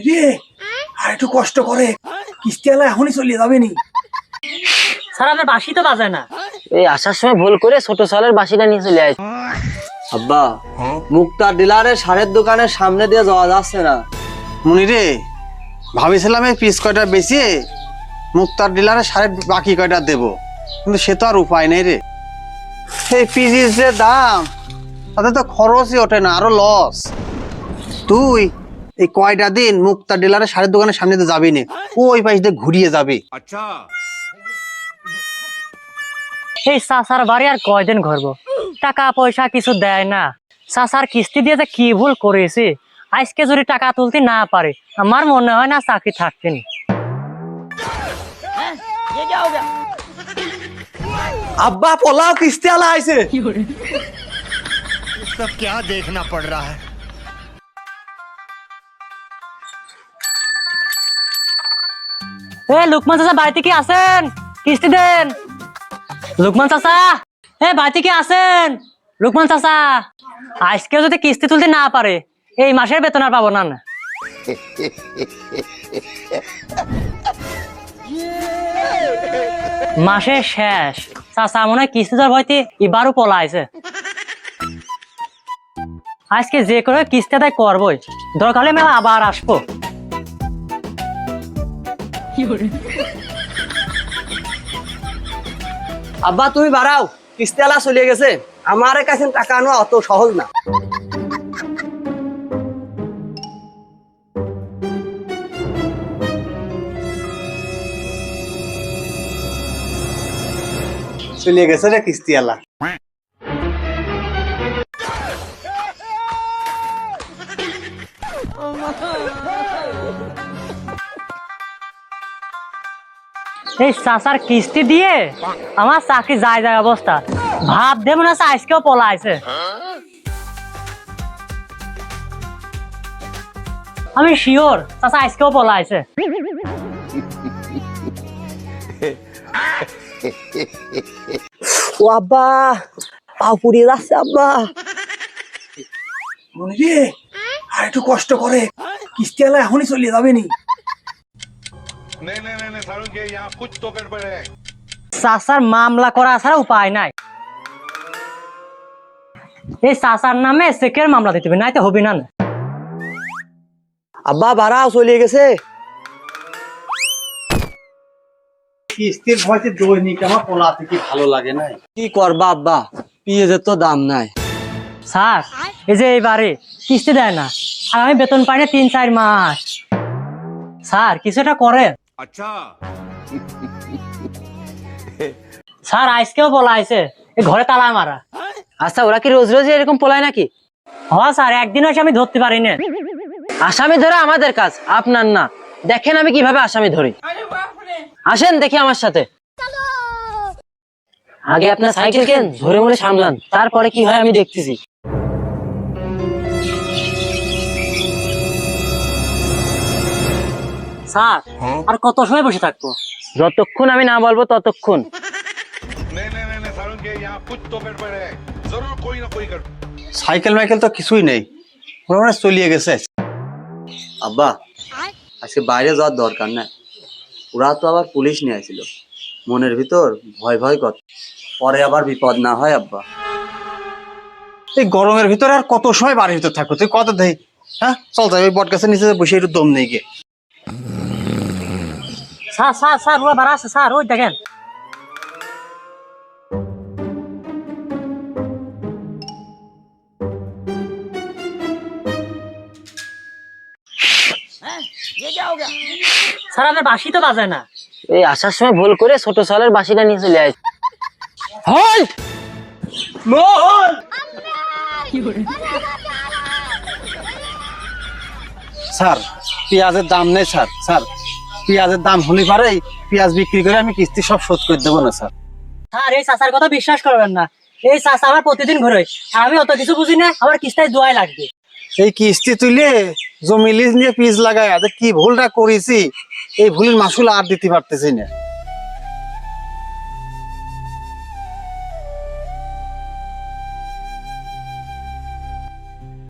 রে আর একটু কষ্ট করে কিস্তিওয়ালা এখনই চলে যাবে নি। স্যার আমার বাসি তো বাজে না। এই আসার সময় ভুল করে ছোট সালের বাসিটা নিয়ে চলে আসে। আব্বা মুক্তার ডিলারের সারের দোকানের সামনে দিয়ে যাওয়া যাচ্ছে না। মনি রে, ভাবিছিলাম এই পিস কয়টা বেশি মুক্তার ডিলারে সারের বাকি কয়টা দেবো, কিন্তু সে তো আর উপায় নেই রে। এই পিসের যে দাম তাতে তো খরচই ওঠে না, আরো লস। তুই এই কয়টা দিন মুক্তার ডিলারে সারের দোকানের সামনে দিয়ে যাবি না, ওই পাশ দিয়ে ঘুরিয়ে যাবি। এই চাচার বাড়ি আর কয়দিন ঘুরবো, টাকা পয়সা কিছু দেয় না। চাচার কিস্তি দিয়ে যে কি ভুল করেছি, আজকে যদি টাকা তুলতে না পারে আমার মনে হয় না চাকরি থাকতেন। আব্বা পোলাও কিস্তিওয়ালা আইছে। सब क्या देखना पड़ रहा है। লুকমান চাচা বাড়িতে কি আছেন? কিস্তি দেন। লুকমান চাচা, বাড়িতে কি আছেন? লুকমান চাচা, আজকে যদি কিস্তি তুলতে না পারে এই মাসের বেতন আর পাবো না। মাসের শেষ, চাচা মনে হয় কিস্তি দেওয়ার ভয়তে এবারও পলাইছে। আজকে যে করে কিস্তি আদায় করবোই, দরকার হলে আমি আবার আসবো। আব্বা তুমি বাড়াও, কিস্তিওয়ালা চলে গেছে। আমার কাছে টাকা আনো অত সহজ না। চলে গেছে রে কিস্তিওয়ালা। এই চাচার কিস্তি দিয়ে আমার চাকরি যায় যায় অবস্থা। ভাব দেব না আজকেও পলাইছে। আমি শিওর চাচা আজকেও পলাইছে। ও আব্বা পাও পুড়িয়ে যাচ্ছে আব্বা। রে আর একটু কষ্ট করে কিস্তিওয়ালা এখনই চলে যাবে নি। नहीं सारुण के यहाँ कुछ तो गड़बड़ है। চাচার মামলা করা ছাড়া উপায় নাই। এই চাচার নামে চেকের মামলা দিতে হবে, নাইতে হবে না। আব্বা বাড়াও চলে গেছে। কিস্তির ভয়তে দৈনিক আমার পোলাতে কি ভালো লাগে না। কি করবা আব্বা, পেঁয়াজের তো দাম নাই। স্যার এই যে এইবারে কিস্তি দেয় না আর আমি বেতন পাই না 3-4 মাস। স্যার কিছু একটা করেন। अच्छा স্যার আজকেও পলাইছে, ঘরে তালা মারা। আচ্ছা ওরা কি রোজ রোজ এরকম পলায় নাকি? হ্যাঁ স্যার, একদিনও এসে আমি ধরতে পারি না। আসামি ধরা আমাদের কাজ, আপনার না। দেখেন আমি কিভাবে আসামি ধরি। আসেন দেখি আমার সাথে। আগে আপনার সাইকেল কেন ধরে মরে সামলান, তারপরে কি হয় আমি দেখতেছি। স্যার আর কত সময় বসে থাকবো? যতক্ষণ আমি না বলবো ততক্ষণ। नहीं सारुण के यहाँ कुछ तो गड़बड़ है। जरूर कोई ना कोई गड़बड़। সাইকেল মাইকেল তো কিছুই নেই, ওরা মানে চলিয়ে গেছে। আব্বা আজকে বাইরে যাওয়ার দরকার নাই। ওরা তো আবার পুলিশ নিয়ে আসছিল, মনের ভিতর ভয় ভয় কর, পরে আবার বিপদ না হয়। আব্বা এই গরমের ভিতরে আর কত সময় বাড়ির ভিতর থাকো, তুই কত দেই। হ্যাঁ চল যাই, ওই বট গাছের নিচে বসে একটু দম নেই গে। স্যার স্যার স্যার ওরা বাড়া আছে স্যার, ওই দেখেন। স্যার আমার বাসি তো বাজে না। এই আসার সময় ভুল করে ছোট সালের বাসিটা নিয়ে চলে আসে। স্যার পেঁয়াজের দাম নেই স্যার। স্যার পেঁয়াজের দাম হলে পারে পেঁয়াজ বিক্রি করে আমি কিস্তি সব শোধ করে দেবো না স্যার। স্যার এই চাচার কথা বিশ্বাস করবেন না। এই চাচা আমার প্রতিদিন ঘুরে, আমি অত কিছু বুঝি না। আমার কিস্তায় দোয়াই লাগবে। এই কিস্তি তুলে জমি লিজ নিয়ে পিস লাগায় কি ভুলটা করেছি, এই ভুলের মাসুল আর দিতে পারতেছি না।